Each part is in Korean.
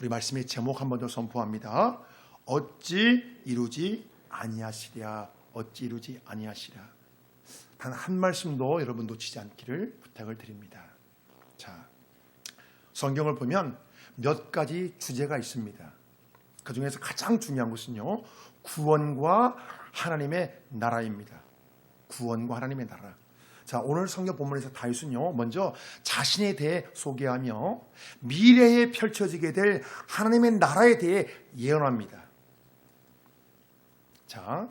우리 말씀의 제목 한 번 더 선포합니다. 어찌 이루지 아니하시랴. 어찌 이루지 아니하시랴. 단 한 말씀도 여러분 놓치지 않기를 부탁을 드립니다. 자, 성경을 보면 몇 가지 주제가 있습니다. 그 중에서 가장 중요한 것은요, 구원과 하나님의 나라입니다. 구원과 하나님의 나라. 자, 오늘 성경 본문에서 다윗은요, 먼저 자신에 대해 소개하며 미래에 펼쳐지게 될 하나님의 나라에 대해 예언합니다. 자,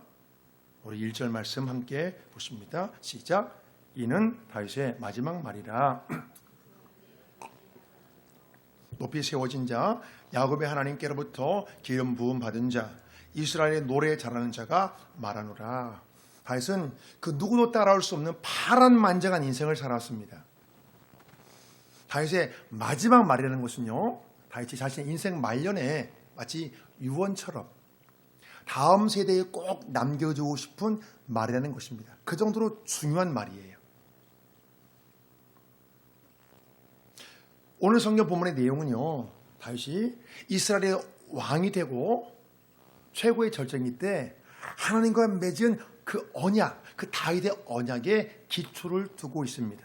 우리 1절 말씀 함께 보십니다. 시작. 이는 다윗의 마지막 말이라. 높이 세워진 자, 야곱의 하나님께로부터 기름 부음 받은 자, 이스라엘의 노래 잘하는 자가 말하노라. 다윗은 그 누구도 따라올 수 없는 파란만장한 인생을 살았습니다. 다윗의 마지막 말이라는 것은요, 다윗이 자신의 인생 말년에 마치 유언처럼 다음 세대에 꼭 남겨주고 싶은 말이라는 것입니다. 그 정도로 중요한 말이에요. 오늘 성경 본문의 내용은요, 다윗이 이스라엘의 왕이 되고 최고의 절정이 때 하나님과 맺은 그 언약, 그 다윗의 언약에 기초를 두고 있습니다.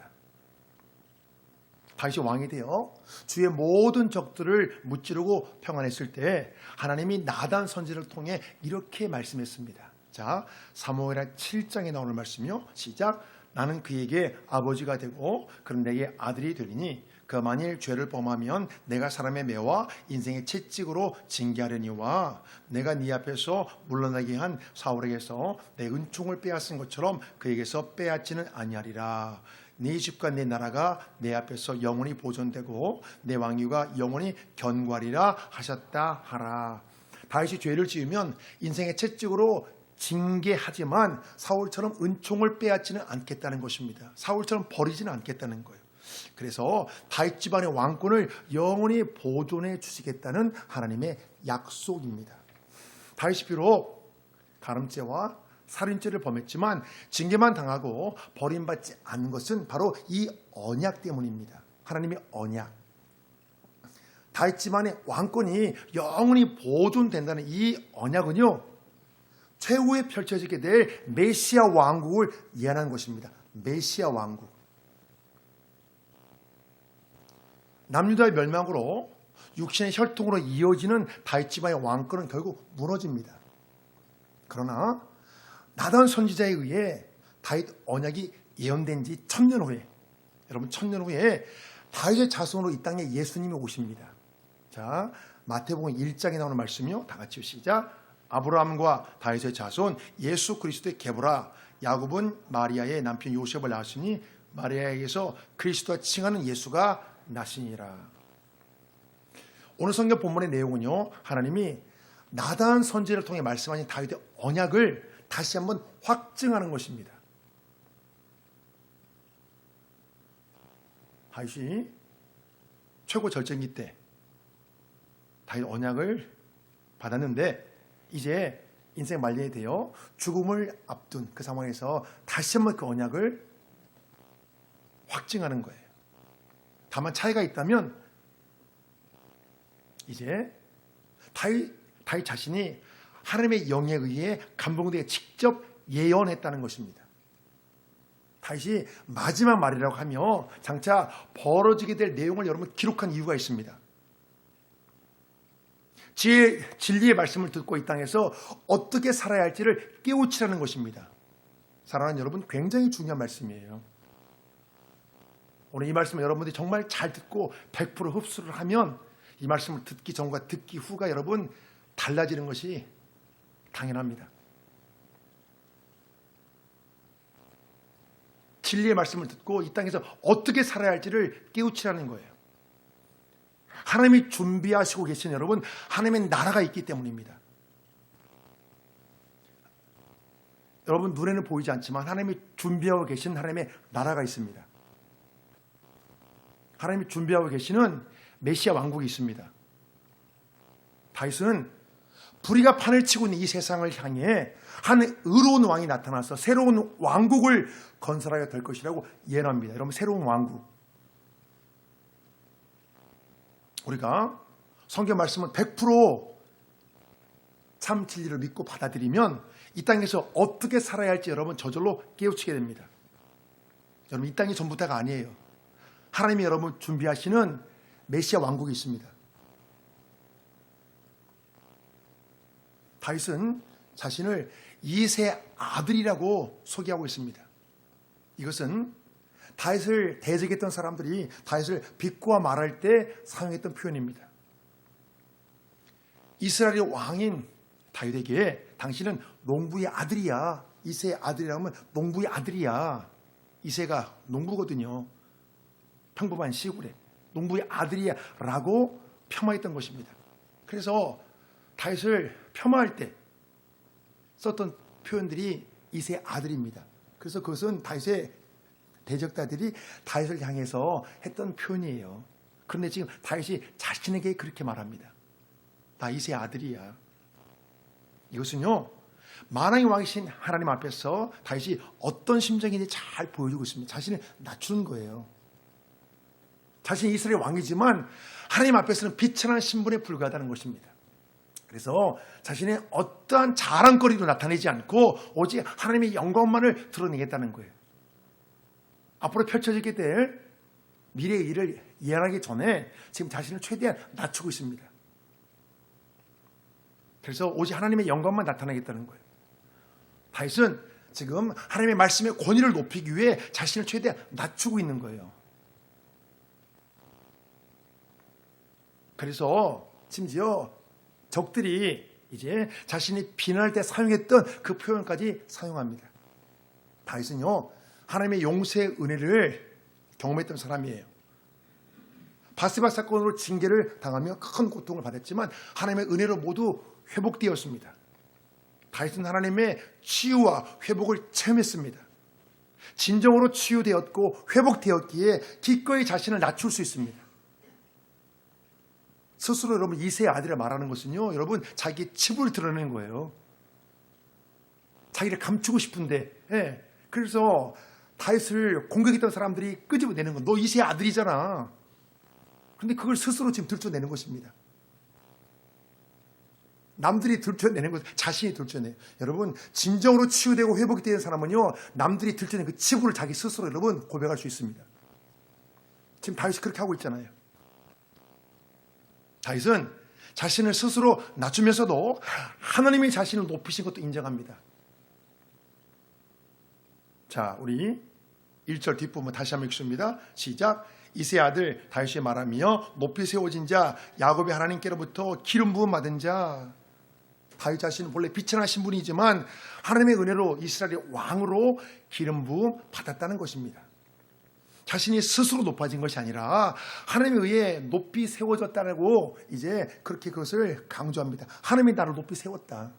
다윗이 왕이 되어 주의 모든 적들을 무찌르고 평안했을 때 하나님이 나단 선지자를 통해 이렇게 말씀했습니다. 자, 사무엘하 7장에 나오는 말씀이요. 시작. 나는 그에게 아버지가 되고 그는 내게 아들이 되리니 그 만일 죄를 범하면 내가 사람의 매와 인생의 채찍으로 징계하려니와 내가 네 앞에서 물러나게 한 사울에게서 내 은총을 빼앗은 것처럼 그에게서 빼앗지는 아니하리라. 네 집과 내 나라가 내 앞에서 영원히 보존되고 내 왕위가 영원히 견고하리라 하셨다 하라. 다윗이 죄를 지으면 인생의 채찍으로 징계하지만 사울처럼 은총을 빼앗지는 않겠다는 것입니다. 사울처럼 버리지는 않겠다는 거예요. 그래서 다윗 집안의 왕권을 영원히 보존해 주시겠다는 하나님의 약속입니다. 다윗이 비록 간음죄와 살인죄를 범했지만 징계만 당하고 버림받지 않은 것은 바로 이 언약 때문입니다. 하나님의 언약. 다윗 집안의 왕권이 영원히 보존된다는 이 언약은요, 최후에 펼쳐지게 될 메시아 왕국을 예언하는 것입니다. 메시아 왕국. 남유다의 멸망으로 육신의 혈통으로 이어지는 다윗 집안의 왕권은 결국 무너집니다. 그러나 나단 선지자에 의해 다윗 언약이 예언된 지 1000년 후에, 여러분 1000년 후에 다윗의 자손으로 이 땅에 예수님이 오십니다. 자, 마태복음 1장에 나오는 말씀이요. 다 같이 시작. 아브라함과 다윗의 자손 예수 그리스도의 계보라. 야곱은 마리아의 남편 요셉을 낳았으니 마리아에게서 그리스도와 칭하는 예수가 나시니라. 오늘 성경 본문의 내용은요, 하나님이 나단 선지자를 통해 말씀하신 다윗의 언약을 다시 한번 확증하는 것입니다. 다윗이 최고 절정기 때 다윗 언약을 받았는데 이제 인생 말년이 되어 죽음을 앞둔 그 상황에서 다시 한번 그 언약을 확증하는 거예요. 다만 차이가 있다면 이제 다윗 자신이 하나님의 영에 의해 감동되게 직접 예언했다는 것입니다. 다윗이 마지막 말이라고 하며 장차 벌어지게 될 내용을 여러분 기록한 이유가 있습니다. 진리의 말씀을 듣고 이 땅에서 어떻게 살아야 할지를 깨우치라는 것입니다. 사랑하는 여러분, 굉장히 중요한 말씀이에요. 오늘 이 말씀을 여러분들이 정말 잘 듣고 100% 흡수를 하면 이 말씀을 듣기 전과 듣기 후가 여러분 달라지는 것이 당연합니다. 진리의 말씀을 듣고 이 땅에서 어떻게 살아야 할지를 깨우치라는 거예요. 하나님이 준비하시고 계신 여러분, 하나님의 나라가 있기 때문입니다. 여러분 눈에는 보이지 않지만 하나님이 준비하고 계신 하나님의 나라가 있습니다. 하나님이 준비하고 계시는 메시아 왕국이 있습니다. 다윗은 불의가 판을 치고 있는 이 세상을 향해 한 의로운 왕이 나타나서 새로운 왕국을 건설하게 될 것이라고 예언합니다. 여러분, 새로운 왕국. 우리가 성경 말씀은 100%참 진리를 믿고 받아들이면 이 땅에서 어떻게 살아야 할지 여러분 저절로 깨우치게 됩니다. 여러분 이 땅이 전부 다가 아니에요. 하나님이 여러분 준비하시는 메시아 왕국이 있습니다. 다윗은 자신을 이새의 아들이라고 소개하고 있습니다. 이것은 다윗을 대적했던 사람들이 다윗을 비꼬아 말할 때 사용했던 표현입니다. 이스라엘의 왕인 다윗에게 당신은 농부의 아들이야. 이새의 아들이라면 농부의 아들이야. 이새가 농부거든요. 평범한 시골에 농부의 아들이야 라고 폄하했던 것입니다. 그래서 다윗을 폄하할 때 썼던 표현들이 이새의 아들입니다. 그래서 그것은 다윗의 대적자들이 다윗을 향해서 했던 표현이에요. 그런데 지금 다윗이 자신에게 그렇게 말합니다. 나 이새의 아들이야. 이것은요, 만왕의 왕이신 하나님 앞에서 다윗이 어떤 심정인지 잘 보여주고 있습니다. 자신을 낮추는 거예요. 자신이 이스라엘 왕이지만 하나님 앞에서는 비천한 신분에 불과하다는 것입니다. 그래서 자신의 어떠한 자랑거리도 나타내지 않고 오직 하나님의 영광만을 드러내겠다는 거예요. 앞으로 펼쳐지게 될 미래의 일을 예언하기 전에 지금 자신을 최대한 낮추고 있습니다. 그래서 오직 하나님의 영광만 나타나겠다는 거예요. 다윗은 지금 하나님의 말씀의 권위를 높이기 위해 자신을 최대한 낮추고 있는 거예요. 그래서 심지어 적들이 이제 자신이 비난할 때 사용했던 그 표현까지 사용합니다. 다윗은요, 하나님의 용서의 은혜를 경험했던 사람이에요. 바세바 사건으로 징계를 당하며 큰 고통을 받았지만 하나님의 은혜로 모두 회복되었습니다. 다윗은 하나님의 치유와 회복을 체험했습니다. 진정으로 치유되었고 회복되었기에 기꺼이 자신을 낮출 수 있습니다. 스스로 여러분 이새의 아들을 말하는 것은요, 여러분 자기 치부를 드러내는 거예요. 자기를 감추고 싶은데, 그래서 다윗을 공격했던 사람들이 끄집어내는 건 너 이새의 아들이잖아. 그런데 그걸 스스로 지금 들춰내는 것입니다. 남들이 들춰내는 것, 자신이 들춰내요. 여러분 진정으로 치유되고 회복이 되는 사람은요, 남들이 들춰낸 그 치부를 자기 스스로 여러분 고백할 수 있습니다. 지금 다윗이 그렇게 하고 있잖아요. 다윗은 자신을 스스로 낮추면서도 하나님이 자신을 높이신 것도 인정합니다. 자, 우리 1절 뒷부분 다시 한번 읽습니다. 시작. 이새의 아들 다윗이 말하며 높이 세워진 자 야곱의 하나님께로부터 기름 부음 받은 자. 다윗 자신은 본래 비천하신 분이지만 하나님의 은혜로 이스라엘의 왕으로 기름 부음 받았다는 것입니다. 자신이 스스로 높아진 것이 아니라 하나님에 의해 높이 세워졌다고 이제 그렇게 그것을 강조합니다. 하나님이 나를 높이 세웠다.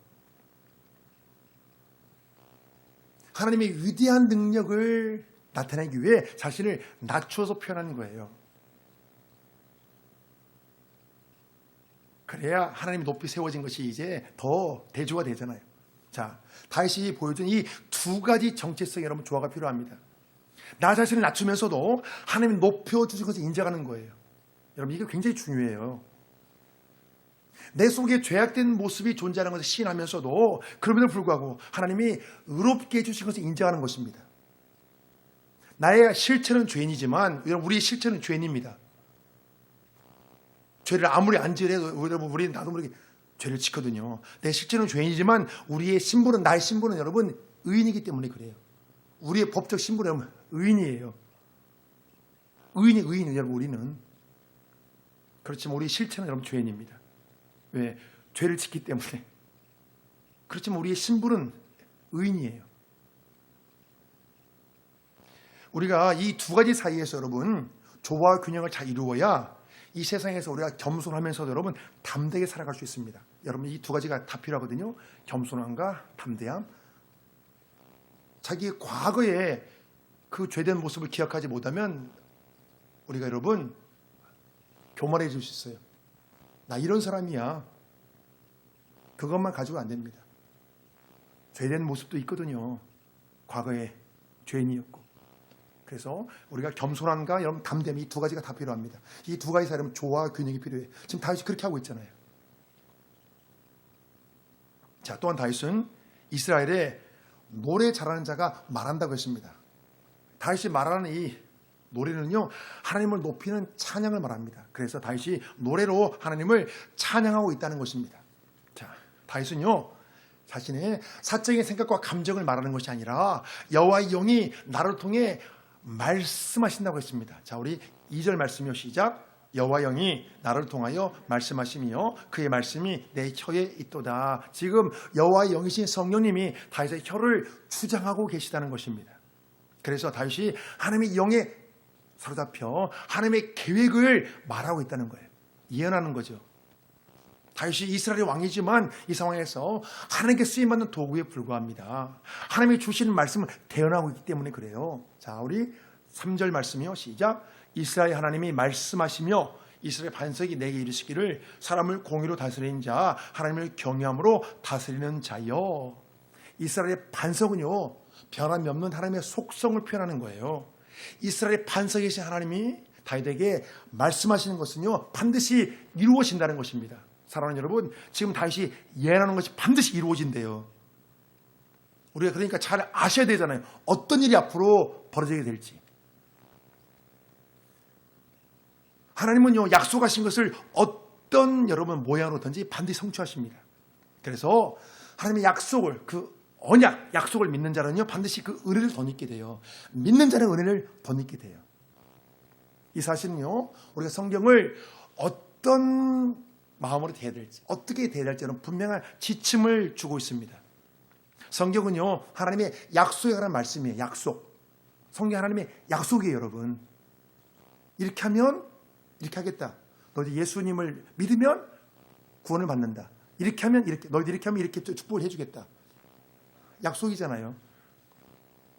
하나님의 위대한 능력을 나타내기 위해 자신을 낮추어서 표현하는 거예요. 그래야 하나님이 높이 세워진 것이 이제 더 대조가 되잖아요. 자, 다윗이 보여준 이 두 가지 정체성이 여러분 조화가 필요합니다. 나 자신을 낮추면서도 하나님이 높여주신 것을 인정하는 거예요. 여러분 이게 굉장히 중요해요. 내 속에 죄악된 모습이 존재하는 것을 시인하면서도 그럼에도 불구하고 하나님이 의롭게 해주신 것을 인정하는 것입니다. 나의 실체는 죄인이지만 우리의 실체는 죄인입니다. 죄를 아무리 안 지으려도 여러분 우리는 나도 모르게 죄를 짓거든요. 내 실체는 죄인이지만 우리의 신분은 나의 신분은 여러분 의인이기 때문에 그래요. 우리의 법적 신분은 여러분 의인이에요. 의인이에요 여러분 우리는. 그렇지만 우리의 실체는 여러분 죄인입니다. 왜? 죄를 짓기 때문에. 그렇지만 우리의 신분은 의인이에요. 우리가 이 두 가지 사이에서 여러분 조화와 균형을 잘 이루어야 이 세상에서 우리가 겸손하면서도 여러분 담대하게 살아갈 수 있습니다. 여러분 이 두 가지가 다 필요하거든요. 겸손함과 담대함. 자기 과거에 그 죄된 모습을 기억하지 못하면 우리가 여러분 교만해질 수 있어요. 나 이런 사람이야. 그것만 가지고 안 됩니다. 죄된 모습도 있거든요. 과거에 죄인이었고. 그래서 우리가 겸손함과 여러분 담대함 이 두 가지가 다 필요합니다. 이 두 가지 사람은 조화와 균형이 필요해요. 지금 다윗이 그렇게 하고 있잖아요. 자, 또한 다윗은 이스라엘에 노래 잘하는 자가 말한다고 했습니다. 다윗이 말하는 이 노래는요, 하나님을 높이는 찬양을 말합니다. 그래서 다윗이 노래로 하나님을 찬양하고 있다는 것입니다. 자, 다윗은요, 자신의 사적인 생각과 감정을 말하는 것이 아니라 여호와의 영이 나를 통해 말씀하신다고 했습니다. 자, 우리 2절 말씀이요, 시작. 여호와 영이 나를 통하여 말씀하시며 그의 말씀이 내 혀에 있도다. 지금 여호와의 영이신 성령님이 다윗의 혀를 주장하고 계시다는 것입니다. 그래서 다윗이 하나님의 영에 사로잡혀 하나님의 계획을 말하고 있다는 거예요. 예언하는 거죠. 다윗이 이스라엘의 왕이지만 이 상황에서 하나님께 쓰임받는 도구에 불과합니다. 하나님이 주시는 말씀을 대언하고 있기 때문에 그래요. 자, 우리 3절 말씀이요, 시작. 이스라엘 하나님이 말씀하시며 이스라엘 반석이 내게 이르시기를 사람을 공의로 다스리는 자, 하나님을 경외함으로 다스리는 자여. 이스라엘의 반석은요, 변함이 없는 하나님의 속성을 표현하는 거예요. 이스라엘의 반석이신 하나님이 다윗에게 말씀하시는 것은요, 반드시 이루어진다는 것입니다. 사랑하는 여러분, 지금 다윗이 예언하는 것이 반드시 이루어진대요. 우리가 그러니까 잘 아셔야 되잖아요. 어떤 일이 앞으로 벌어지게 될지. 하나님은요, 약속하신 것을 어떤 여러분 모양으로든지 반드시 성취하십니다. 그래서 하나님의 약속을, 그 언약, 약속을 믿는 자는요, 반드시 그 은혜를 덧입게 돼요. 믿는 자는 은혜를 덧입게 돼요. 이 사실은요, 우리가 성경을 어떤 마음으로 대해야 될지, 어떻게 대해야 될지는 분명한 지침을 주고 있습니다. 성경은요, 하나님의 약속에 관한 말씀이에요. 약속. 성경 하나님의 약속이에요, 여러분. 이렇게 하면 이렇게 하겠다. 너희 예수님을 믿으면 구원을 받는다. 이렇게 하면 이렇게, 너희들 이렇게 하면 이렇게 축복을 해주겠다. 약속이잖아요.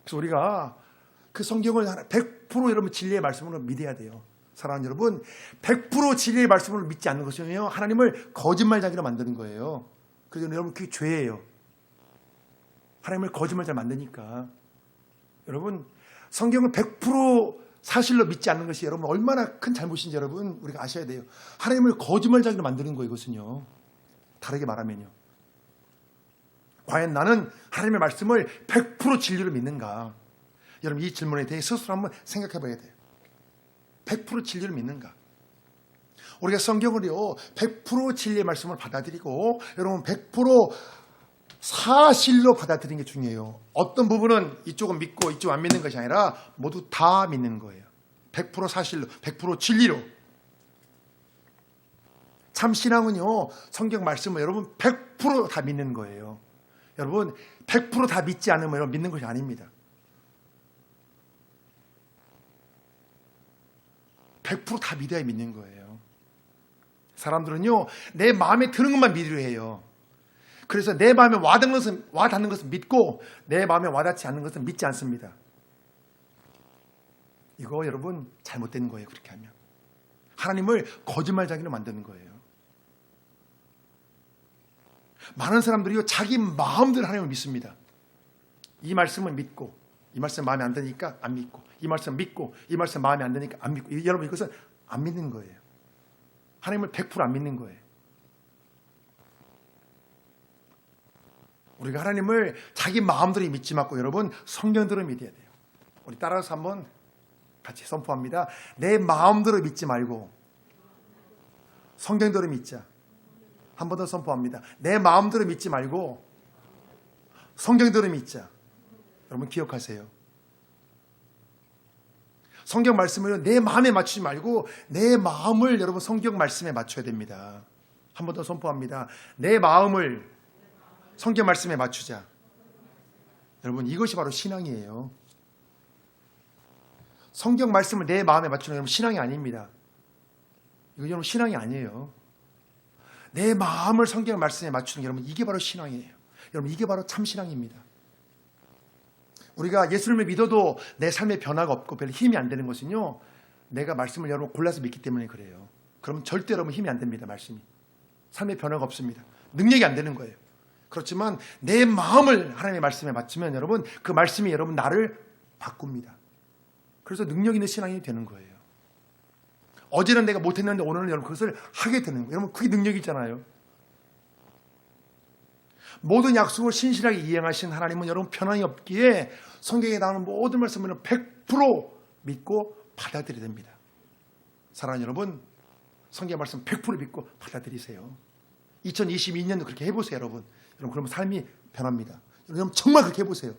그래서 우리가 그 성경을 100% 여러분 진리의 말씀으로 믿어야 돼요. 사랑하는 여러분, 100% 진리의 말씀을 믿지 않는 것이요, 하나님을 거짓말자기로 만드는 거예요. 그래서 여러분, 그게 죄예요. 하나님을 거짓말자 만드니까. 여러분, 성경을 100% 사실로 믿지 않는 것이 여러분 얼마나 큰 잘못인지 여러분 우리가 아셔야 돼요. 하나님을 거짓말자기로 만드는 거예요. 이것은요, 다르게 말하면요, 과연 나는 하나님의 말씀을 100% 진리로 믿는가? 여러분, 이 질문에 대해 스스로 한번 생각해 봐야 돼요. 100% 진리를 믿는가? 우리가 성경을요, 100% 진리의 말씀을 받아들이고 여러분 100% 사실로 받아들이는 게 중요해요. 어떤 부분은 이쪽은 믿고 이쪽 안 믿는 것이 아니라 모두 다 믿는 거예요. 100% 사실로, 100% 진리로. 참 신앙은요, 성경 말씀을 여러분 100% 다 믿는 거예요. 여러분 100% 다 믿지 않으면 여러분 믿는 것이 아닙니다. 100% 다 믿어야 믿는 거예요. 사람들은요, 내 마음에 드는 것만 믿으려 해요. 그래서 내 마음에 와닿는 것은 믿고 내 마음에 와닿지 않는 것은 믿지 않습니다. 이거 여러분 잘못된 거예요. 그렇게 하면 하나님을 거짓말자기로 만드는 거예요. 많은 사람들이요, 자기 마음대로 하나님을 믿습니다. 이 말씀은 믿고 이 말씀 마음에 안 드니까 안 믿고, 이 말씀 믿고 이 말씀 마음에 안 드니까 안 믿고. 여러분, 이것은 안 믿는 거예요. 하나님을 100% 안 믿는 거예요. 우리가 하나님을 자기 마음대로 믿지 말고 여러분 성경대로 믿어야 돼요. 우리 따라서 한번 같이 선포합니다. 내 마음대로 믿지 말고 성경대로 믿자. 한 번 더 선포합니다. 내 마음대로 믿지 말고 성경대로 믿자. 여러분 기억하세요. 성경 말씀을 내 마음에 맞추지 말고 내 마음을 여러분 성경 말씀에 맞춰야 됩니다. 한 번 더 선포합니다. 내 마음을 성경 말씀에 맞추자. 여러분, 이것이 바로 신앙이에요. 성경 말씀을 내 마음에 맞추는 여러분 신앙이 아닙니다. 이거 여러분 신앙이 아니에요. 내 마음을 성경 말씀에 맞추는 게 여러분 이게 바로 신앙이에요. 여러분, 이게 바로 참 신앙입니다. 우리가 예수님을 믿어도 내 삶에 변화가 없고 별로 힘이 안 되는 것은요, 내가 말씀을 여러분 골라서 믿기 때문에 그래요. 그러면 절대 여러분 힘이 안 됩니다. 말씀이 삶에 변화가 없습니다. 능력이 안 되는 거예요. 그렇지만 내 마음을 하나님의 말씀에 맞추면 여러분 그 말씀이 여러분 나를 바꿉니다. 그래서 능력 있는 신앙이 되는 거예요. 어제는 내가 못했는데 오늘은 여러분 그것을 하게 되는 거예요. 여러분 그게 능력이잖아요. 모든 약속을 신실하게 이행하신 하나님은 여러분 편안이 없기에 성경에 나오는 모든 말씀을 100% 믿고 받아들여야 됩니다. 사랑하는 여러분, 성경 말씀 100% 믿고 받아들이세요. 2022년도 그렇게 해보세요, 여러분. 여러분 그러면 삶이 변합니다. 여러분 정말 그렇게 해보세요.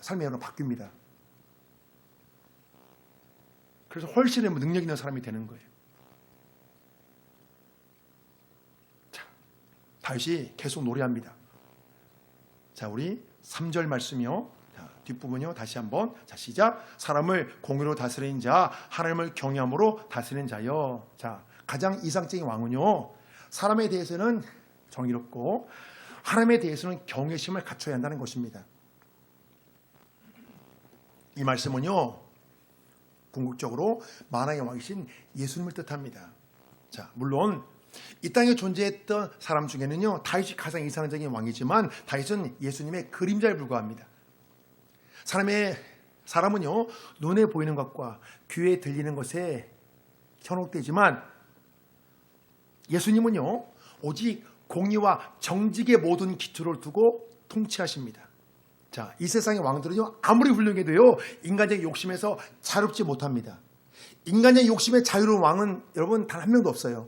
삶이 여러분 바뀝니다. 그래서 훨씬 능력 있는 사람이 되는 거예요. 자, 다윗이 계속 노래합니다. 자, 우리 3절 말씀이요. 자, 뒷부분이요. 다시 한번. 자, 시작. 사람을 공의로 다스리는 자, 하나님을 경외함으로 다스리는 자요. 자, 가장 이상적인 왕은요. 사람에 대해서는 정의롭고 하나님에 대해서는 경외심을 갖춰야 한다는 것입니다. 이 말씀은요. 궁극적으로 만왕의 왕이신 예수님을 뜻합니다. 자, 물론 이 땅에 존재했던 사람 중에는요. 다윗이 가장 이상적인 왕이지만 다윗은 예수님의 그림자에 불과합니다. 사람은요. 눈에 보이는 것과 귀에 들리는 것에 현혹되지만 예수님은요. 오직 공의와 정직의 모든 기초를 두고 통치하십니다. 자, 이 세상의 왕들은요. 아무리 훌륭해도요. 인간적 욕심에서 자유롭지 못합니다. 인간의 욕심에 자유로운 왕은 여러분 단 한 명도 없어요.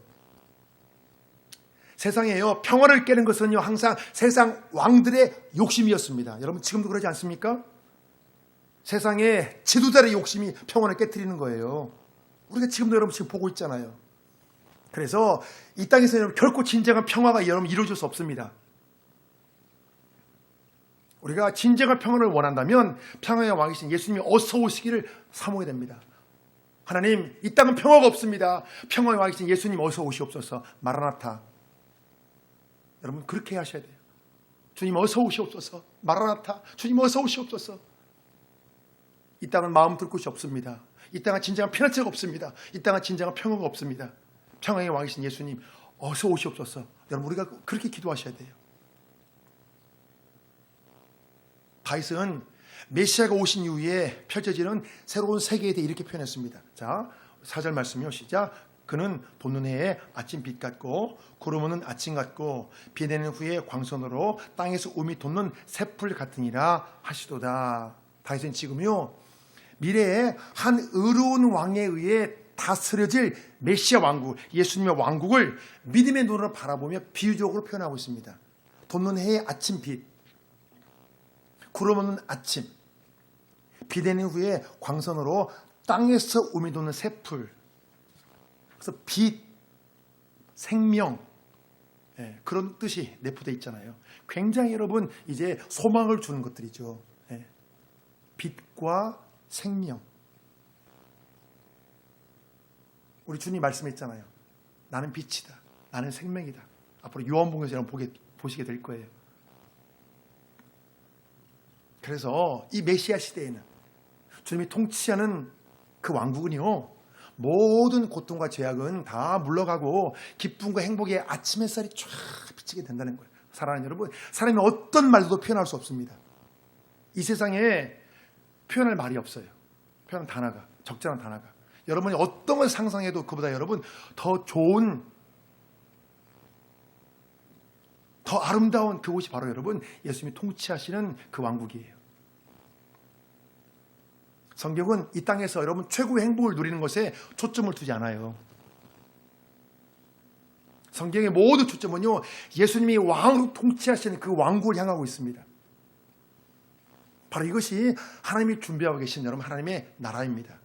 세상에요. 평화를 깨는 것은요. 항상 세상 왕들의 욕심이었습니다. 여러분 지금도 그러지 않습니까? 세상에 지도자의 욕심이 평화를 깨트리는 거예요. 우리가 지금도 여러분 지금 보고 있잖아요. 그래서 이 땅에서는 결코 진정한 평화가 여러분 이루어질 수 없습니다. 우리가 진정한 평화를 원한다면 평화의 왕이신 예수님이 어서 오시기를 사모해야 됩니다. 하나님, 이 땅은 평화가 없습니다. 평화의 왕이신 예수님 어서 오시옵소서. 마라나타. 여러분 그렇게 하셔야 돼요. 주님 어서 오시옵소서. 마라나타. 주님 어서 오시옵소서. 이 땅은 마음 둘 곳이 없습니다. 이 땅은 진정한 피난처가 없습니다. 이 땅은 진정한 평화가 없습니다. 평화의 왕이신 예수님 어서 오시옵소서. 여러분 우리가 그렇게 기도하셔야 돼요. 다윗은 메시아가 오신 이후에 펼쳐지는 새로운 세계에 대해 이렇게 표현했습니다. 자, 4절 말씀이요. 시작. 그는 돋는 해에 아침빛 같고 구름 오는 아침 같고 비 내리는 후에 광선으로 땅에서 움이 돋는 새풀 같으니라 하시도다. 다윗은 지금요. 미래에 한 의로운 왕에 의해 다스려질 메시아 왕국, 예수님의 왕국을 믿음의 눈으로 바라보며 비유적으로 표현하고 있습니다. 돋는 해의 아침빛, 구름 오는 아침, 비 내리는 후에 광선으로 땅에서 움이 돋는 새풀. 그래서 빛, 생명, 그런 뜻이 내포되어 있잖아요. 굉장히 여러분 이제 소망을 주는 것들이죠. 빛과 생명. 우리 주님 말씀했잖아요. 나는 빛이다. 나는 생명이다. 앞으로 요한복음에서 여러분 보시게 될 거예요. 그래서 이 메시아 시대에는 주님이 통치하는 그 왕국은요. 모든 고통과 죄악은 다 물러가고 기쁨과 행복의 아침 햇살이 쫙 비치게 된다는 거예요. 사랑하는 여러분, 사람이 어떤 말도 표현할 수 없습니다. 이 세상에 표현할 말이 없어요. 표현은 단어가, 적절한 단어가. 여러분이 어떤 걸 상상해도 그보다 여러분 더 좋은, 더 아름다운 그곳이 바로 여러분 예수님이 통치하시는 그 왕국이에요. 성경은 이 땅에서 여러분 최고의 행복을 누리는 것에 초점을 두지 않아요. 성경의 모든 초점은요, 예수님이 왕으로 통치하시는 그 왕국을 향하고 있습니다. 바로 이것이 하나님이 준비하고 계신 여러분 하나님의 나라입니다.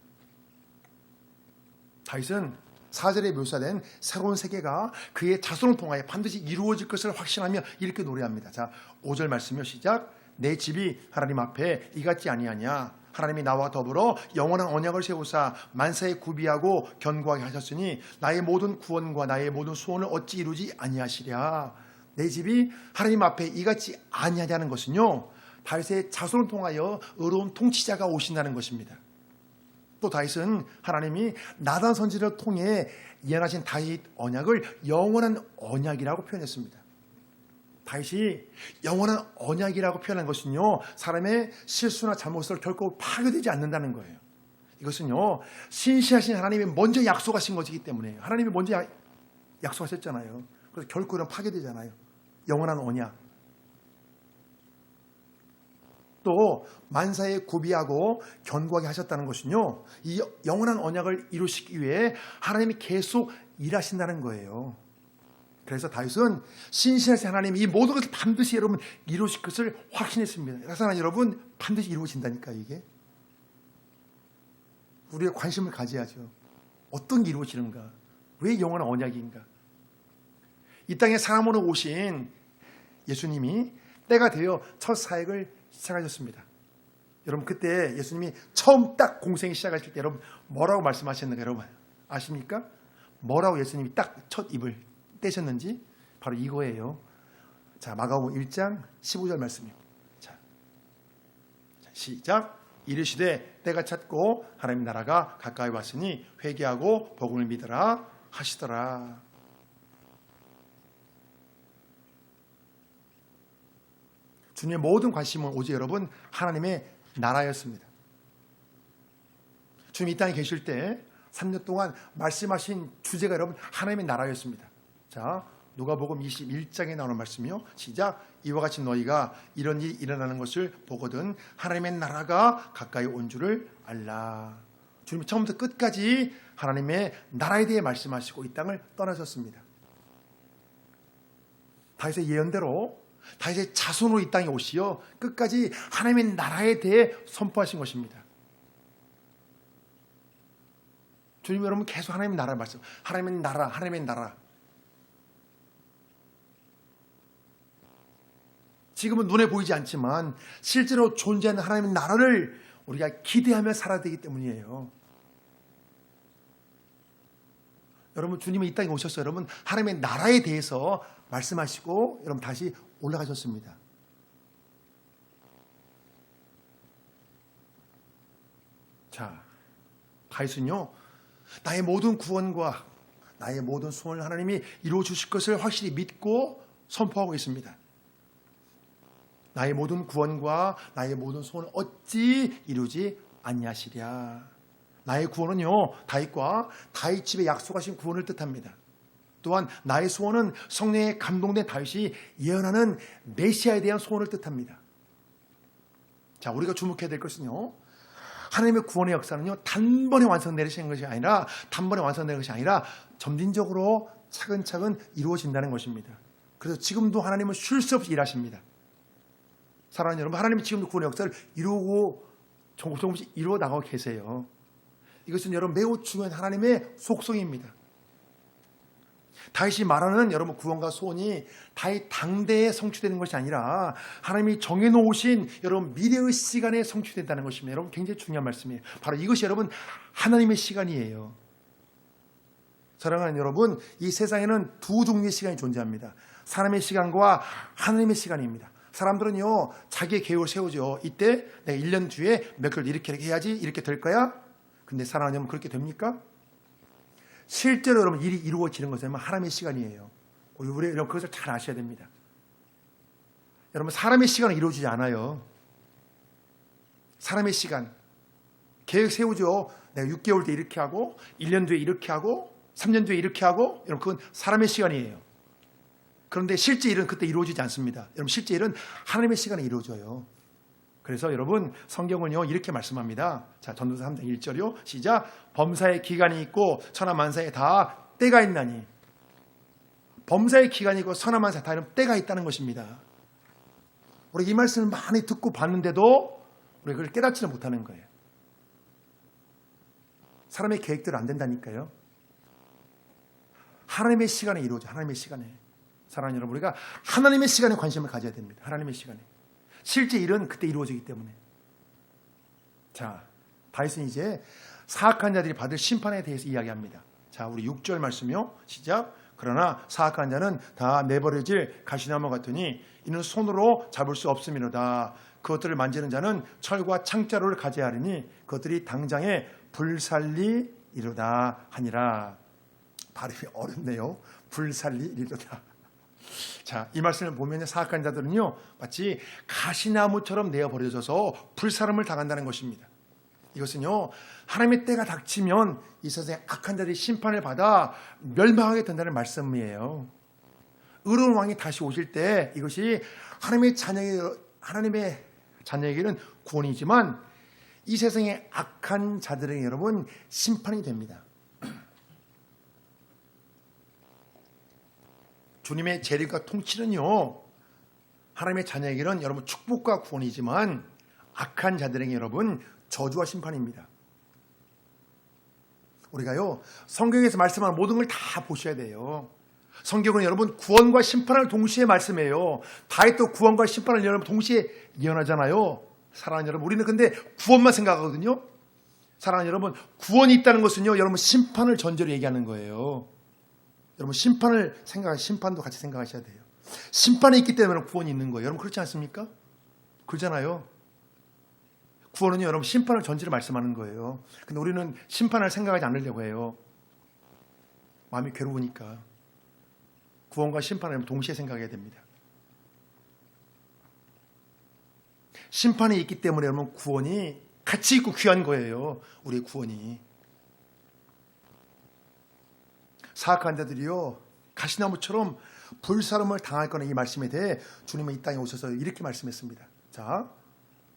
다윗은 4절에 묘사된 새로운 세계가 그의 자손을 통하여 반드시 이루어질 것을 확신하며 이렇게 노래합니다. 자, 5절 말씀이요. 시작. 내 집이 하나님 앞에 이같지 아니하냐. 하나님이 나와 더불어 영원한 언약을 세우사 만사에 구비하고 견고하게 하셨으니 나의 모든 구원과 나의 모든 소원을 어찌 이루지 아니하시랴. 내 집이 하나님 앞에 이같지 아니하냐는 것은요, 다윗의 자손을 통하여 의로운 통치자가 오신다는 것입니다. 또 다윗은 하나님이 나단 선지자를 통해 예언하신 다윗 언약을 영원한 언약이라고 표현했습니다. 다윗이 영원한 언약이라고 표현한 것은요, 사람의 실수나 잘못을 결코 파괴되지 않는다는 거예요. 이것은요, 신실하신 하나님이 먼저 약속하신 것이기 때문에 하나님이 먼저 약속하셨잖아요. 그래서 결코 이런 파괴되잖아요. 영원한 언약. 또 만사에 구비하고 견고하게 하셨다는 것은요, 이 영원한 언약을 이루시기 위해 하나님이 계속 일하신다는 거예요. 그래서 다윗은 신실하신 하나님이 이 모든 것을 반드시 여러분 이루실 것을 확신했습니다. 사랑하는 여러분, 반드시 이루어진다니까. 이게 우리가 관심을 가져야죠. 어떤 게 이루어지는가? 왜 영원한 언약인가? 이 땅에 사람으로 오신 예수님이 때가 되어 첫 사역을 시작하셨습니다. 여러분, 그때 예수님이 처음 딱 공생이 시작하실 때 여러분 뭐라고 말씀하셨는가 여러분 아십니까? 뭐라고 예수님이 딱 첫 입을 떼셨는지 바로 이거예요. 자, 마가복음 1장 15절 말씀이요. 자, 시작. 이르시되 때가 찼고 하나님 나라가 가까이 왔으니 회개하고 복음을 믿으라 하시더라. 주님의 모든 관심은 오직 여러분 하나님의 나라였습니다. 주님 이 땅에 계실 때 3년 동안 말씀하신 주제가 여러분 하나님의 나라였습니다. 자, 누가복음 21장에 나오는 말씀이요. 시작. 이와 같이 너희가 이런 일이 일어나는 것을 보거든 하나님의 나라가 가까이 온 줄을 알라. 주님이 처음부터 끝까지 하나님의 나라에 대해 말씀하시고 이 땅을 떠나셨습니다. 다윗의 예언대로 다윗의 자손으로 이 땅에 오시어 끝까지 하나님의 나라에 대해 선포하신 것입니다. 주님 여러분 계속 하나님의 나라를 말씀. 하나님의 나라, 하나님의 나라. 지금은 눈에 보이지 않지만 실제로 존재하는 하나님의 나라를 우리가 기대하며 살아야 되기 때문이에요. 여러분 주님이 이 땅에 오셔서 여러분 하나님의 나라에 대해서 말씀하시고 여러분 다시 올라가셨습니다. 자, 다윗은요 나의 모든 구원과 나의 모든 소원을 하나님이 이루어 주실 것을 확실히 믿고 선포하고 있습니다. 나의 모든 구원과 나의 모든 소원을 어찌 이루지 아니하시랴. 나의 구원은요 다윗과 다윗 집에 약속하신 구원을 뜻합니다. 또한 나의 소원은 성령에 감동된 다윗이 예언하는 메시아에 대한 소원을 뜻합니다. 자, 우리가 주목해야 될 것은요 하나님의 구원의 역사는요 단번에 완성되는 것이 아니라 점진적으로 차근차근 이루어진다는 것입니다. 그래서 지금도 하나님은 쉴 수 없이 일하십니다. 사랑하는 여러분, 하나님이 지금도 구원의 역사를 이루고 조금씩 이루어 나가고 계세요. 이것은 여러분 매우 중요한 하나님의 속성입니다. 다윗이 말하는 여러분 구원과 소원이 다윗 당대에 성취되는 것이 아니라 하나님이 정해놓으신 여러분 미래의 시간에 성취된다는 것입니다. 여러분 굉장히 중요한 말씀이에요. 바로 이것이 여러분 하나님의 시간이에요. 사랑하는 여러분, 이 세상에는 두 종류의 시간이 존재합니다. 사람의 시간과 하나님의 시간입니다. 사람들은요 자기의 계획을 세우죠. 이때 내가 1년 뒤에 몇 개월 이렇게 해야지 이렇게 될 거야. 근데 사랑하는 여러분 그렇게 됩니까? 실제로 여러분 일이 이루어지는 것은 하나님의 시간이에요. 우리 여러분 그것을 잘 아셔야 됩니다. 여러분 사람의 시간은 이루어지지 않아요. 사람의 시간 계획 세우죠. 내가 6개월 뒤에 이렇게 하고 1년 뒤에 이렇게 하고 3년 뒤에 이렇게 하고 여러분 그건 사람의 시간이에요. 그런데 실제 일은 그때 이루어지지 않습니다. 여러분 실제 일은 하나님의 시간에 이루어져요. 그래서 여러분 성경은요 이렇게 말씀합니다. 자, 전도서 3장 1절이요. 시작. 범사의 기간이 있고 천하만사에 다 때가 있나니. 범사의 기간이 있고 천하만사에 다 때가 있다는 것입니다. 우리 이 말씀을 많이 듣고 봤는데도 우리가 그걸 깨닫지는 못하는 거예요. 사람의 계획대로 안 된다니까요. 하나님의 시간에 이루어져. 하나님의 시간에. 사랑하는 여러분, 우리가 하나님의 시간에 관심을 가져야 됩니다. 하나님의 시간에. 실제 일은 그때 이루어지기 때문에. 자, 다윗은 이제 사악한 자들이 받을 심판에 대해서 이야기합니다. 자, 우리 6절 말씀이요. 시작. 그러나 사악한 자는 다 내버려질 가시나무 같으니 이는 손으로 잡을 수 없음이로다. 그것들을 만지는 자는 철과 창자루를 가져야 하리니 그것들이 당장에 불살리리로다 하니라. 발음이 어렵네요. 불살리리로다. 자, 이 말씀을 보면 사악한 자들은요 마치 가시나무처럼 내어버려져서 불사름을 당한다는 것입니다. 이것은요, 하나님의 때가 닥치면 이 세상에 악한 자들이 심판을 받아 멸망하게 된다는 말씀이에요. 의로운 왕이 다시 오실 때 이것이 하나님의 자녀에게는 구원이지만 이 세상의 악한 자들에게 여러분 심판이 됩니다. 주님의 재림과 통치는요, 하나님의 자녀에게는 여러분 축복과 구원이지만 악한 자들에게 여러분 저주와 심판입니다. 우리가요, 성경에서 말씀하는 모든 걸 다 보셔야 돼요. 성경은 여러분 구원과 심판을 동시에 말씀해요. 다윗도 구원과 심판을 여러분 동시에 예언하잖아요. 사랑하는 여러분, 우리는 근데 구원만 생각하거든요. 사랑하는 여러분, 구원이 있다는 것은요, 여러분 심판을 전제로 얘기하는 거예요. 여러분 심판도 같이 생각하셔야 돼요. 심판이 있기 때문에 구원이 있는 거예요. 여러분 그렇지 않습니까? 그러잖아요. 구원은요, 여러분 심판을 전제로 말씀하는 거예요. 근데 우리는 심판을 생각하지 않으려고 해요. 마음이 괴로우니까. 구원과 심판을 동시에 생각해야 됩니다. 심판이 있기 때문에 여러분 구원이 가치 있고 귀한 거예요. 우리의 구원이. 사악한 자들이요, 가시나무처럼 불사름을 당할 거는 이 말씀에 대해 주님은 이 땅에 오셔서 이렇게 말씀했습니다. 자,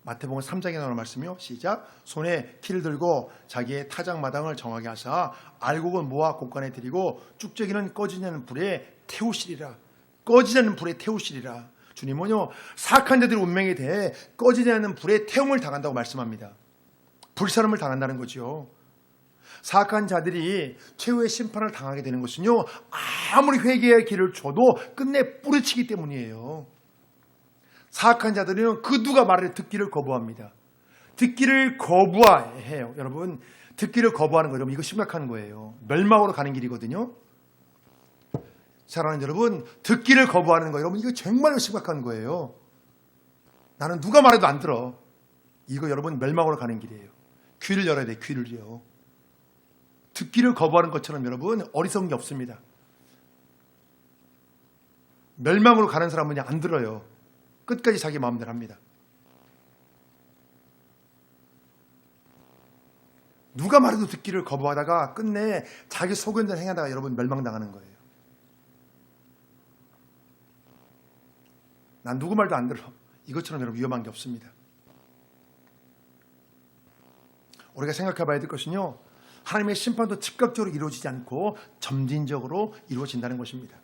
마태복음 3장에 나오는 말씀이요. 시작. 손에 키를 들고 자기의 타작마당을 정하게 하사 알곡은 모아 곳간에 들이고 쭉저기는 꺼지지 않는 불에 태우시리라. 꺼지지 않는 불에 태우시리라. 주님은요, 사악한 자들의 운명에 대해 꺼지지 않는 불에 태움을 당한다고 말씀합니다. 불사름을 당한다는 거죠. 사악한 자들이 최후의 심판을 당하게 되는 것은요, 아무리 회개의 길을 줘도 끝내 뿌리치기 때문이에요. 사악한 자들은 그 누가 말을 듣기를 거부합니다. 듣기를 거부해요. 여러분, 듣기를 거부하는 거, 여러분 이거 심각한 거예요. 멸망으로 가는 길이거든요. 사랑하는 여러분, 듣기를 거부하는 거, 여러분 이거 정말로 심각한 거예요. 나는 누가 말해도 안 들어. 이거 여러분 멸망으로 가는 길이에요. 귀를 열어야 돼, 귀를요. 듣기를 거부하는 것처럼 여러분 어리석은 게 없습니다. 멸망으로 가는 사람은 그냥 안 들어요. 끝까지 자기 마음대로 합니다. 누가 말해도 듣기를 거부하다가 끝내 자기 속은 대로 행하다가 여러분 멸망당하는 거예요. 난 누구 말도 안 들어. 이것처럼 여러분 위험한 게 없습니다. 우리가 생각해 봐야 될 것은요, 하나님의 심판도 즉각적으로 이루어지지 않고 점진적으로 이루어진다는 것입니다.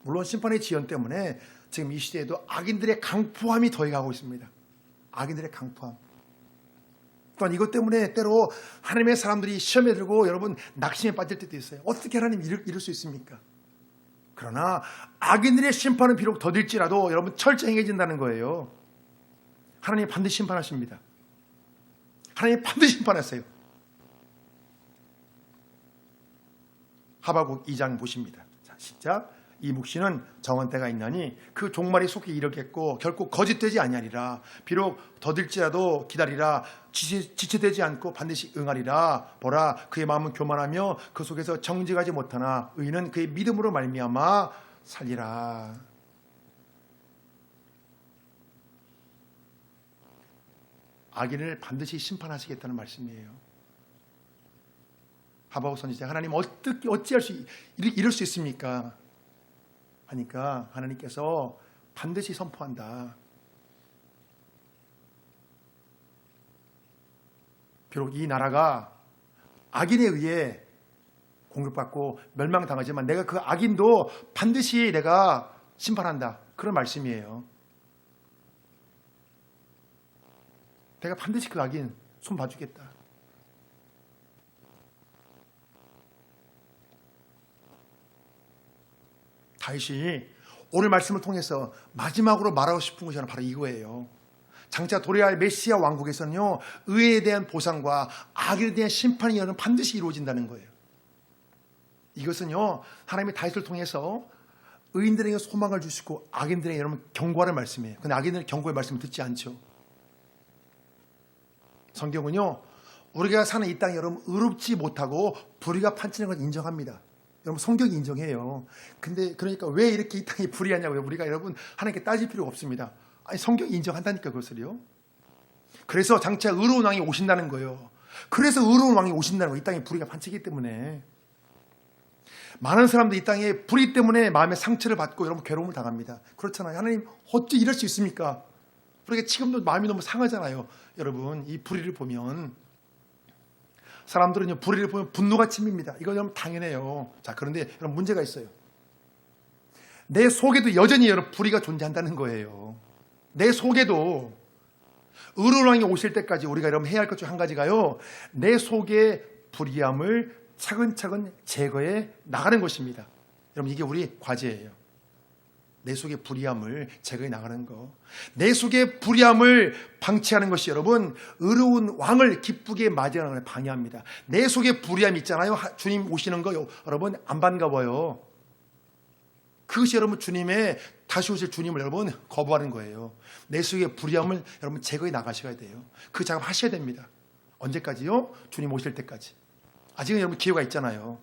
물론 심판의 지연 때문에 지금 이 시대에도 악인들의 강포함이 더해가고 있습니다. 악인들의 강포함. 또한 이것 때문에 때로 하나님의 사람들이 시험에 들고 여러분 낙심에 빠질 때도 있어요. 어떻게 하나님 이럴 수 있습니까? 그러나 악인들의 심판은 비록 더딜지라도 여러분 철저히 행해진다는 거예요. 하나님 반드시 심판하십니다. 하나님 반드시 심판하세요. 하박국 2장 보십니다. 자, 시작. 이 묵시는 정한 때가 있나니 그 종말이 속히 이르겠고 결코 거짓되지 아니하리라. 비록 더딜지라도 기다리라. 지체되지 않고 반드시 응하리라. 보라, 그의 마음은 교만하며 그 속에서 정직하지 못하나 의인은 그의 믿음으로 말미암아 살리라. 악인을 반드시 심판하시겠다는 말씀이에요. 하박국 선지자, 하나님 어찌할 수 이럴 수 있습니까? 하니까 하나님께서 반드시 선포한다. 비록 이 나라가 악인에 의해 공격받고 멸망당하지만 내가 그 악인도 반드시 내가 심판한다. 그런 말씀이에요. 내가 반드시 그 악인 손 봐주겠다. 다윗이 오늘 말씀을 통해서 마지막으로 말하고 싶은 것이 바로 이거예요. 장차 도래할 메시아 왕국에서는요, 의에 대한 보상과 악에 대한 심판이 여러분 반드시 이루어진다는 거예요. 이것은요, 하나님의 다윗을 통해서 의인들에게 소망을 주시고 악인들에게 여러분 경고하는 말씀이에요. 근데 악인들은 경고의 말씀을 듣지 않죠. 성경은요, 우리가 사는 이 땅이 여러분 의롭지 못하고 불의가 판치는 걸 인정합니다. 여러분 성경이 인정해요. 근데 그러니까 왜 이렇게 이 땅이 불의하냐고요. 우리가 여러분 하나님께 따질 필요가 없습니다. 아니 성경이 인정한다니까 그것을요. 그래서 장차 의로운 왕이 오신다는 거예요. 그래서 의로운 왕이 오신다는 거예요. 이 땅에 불의가 반치기 때문에. 많은 사람들이 이 땅에 불의 때문에 마음의 상처를 받고 여러분 괴로움을 당합니다. 그렇잖아요. 하나님 어찌 이럴 수 있습니까? 그러니까 지금도 마음이 너무 상하잖아요. 여러분 이 불의를 보면 사람들은 불의를 보면 분노가 침입니다. 이거 여러분 당연해요. 자, 그런데 여러분 문제가 있어요. 내 속에도 여전히 여러분 불의가 존재한다는 거예요. 내 속에도 의로운 왕이 오실 때까지 우리가 여러분 해야 할 것 중 한 가지가요. 내 속의 불의함을 차근차근 제거해 나가는 것입니다. 여러분 이게 우리 과제예요. 내 속의 불의함을 제거해 나가는 거. 내 속의 불의함을 방치하는 것이 여러분 의로운 왕을 기쁘게 맞이하는 것을 방해합니다. 내 속에 불의함이 있잖아요. 주님 오시는 거 여러분 안 반가워요. 그것이 여러분 주님의 다시 오실 주님을 여러분 거부하는 거예요. 내 속의 불의함을 여러분 제거해 나가셔야 돼요. 그 작업 하셔야 됩니다. 언제까지요? 주님 오실 때까지. 아직은 여러분 기회가 있잖아요.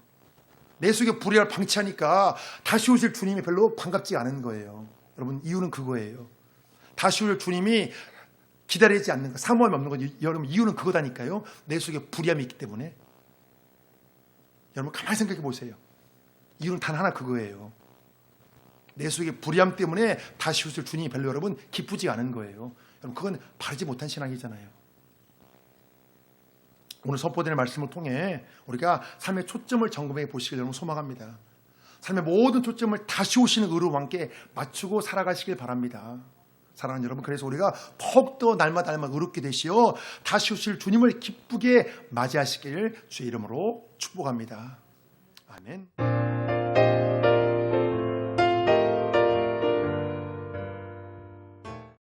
내 속에 불의함을 방치하니까 다시 오실 주님이 별로 반갑지 않은 거예요. 여러분 이유는 그거예요. 다시 오실 주님이 기다리지 않는 거, 사모함이 없는 거. 여러분 이유는 그거다니까요. 내 속에 불의함이 있기 때문에. 여러분 가만히 생각해 보세요. 이유는 단 하나 그거예요. 내 속에 불의함 때문에 다시 오실 주님이 별로 여러분 기쁘지 않은 거예요. 여러분 그건 바르지 못한 신앙이잖아요. 오늘 선포되는 말씀을 통해 우리가 삶의 초점을 점검해 보시길 여러분 소망합니다. 삶의 모든 초점을 다시 오시는 의로운 왕께 맞추고 살아가시길 바랍니다. 사랑하는 여러분, 그래서 우리가 더욱더 날마다 의롭게 되시어 다시 오실 주님을 기쁘게 맞이하시길 주의 이름으로 축복합니다. 아멘.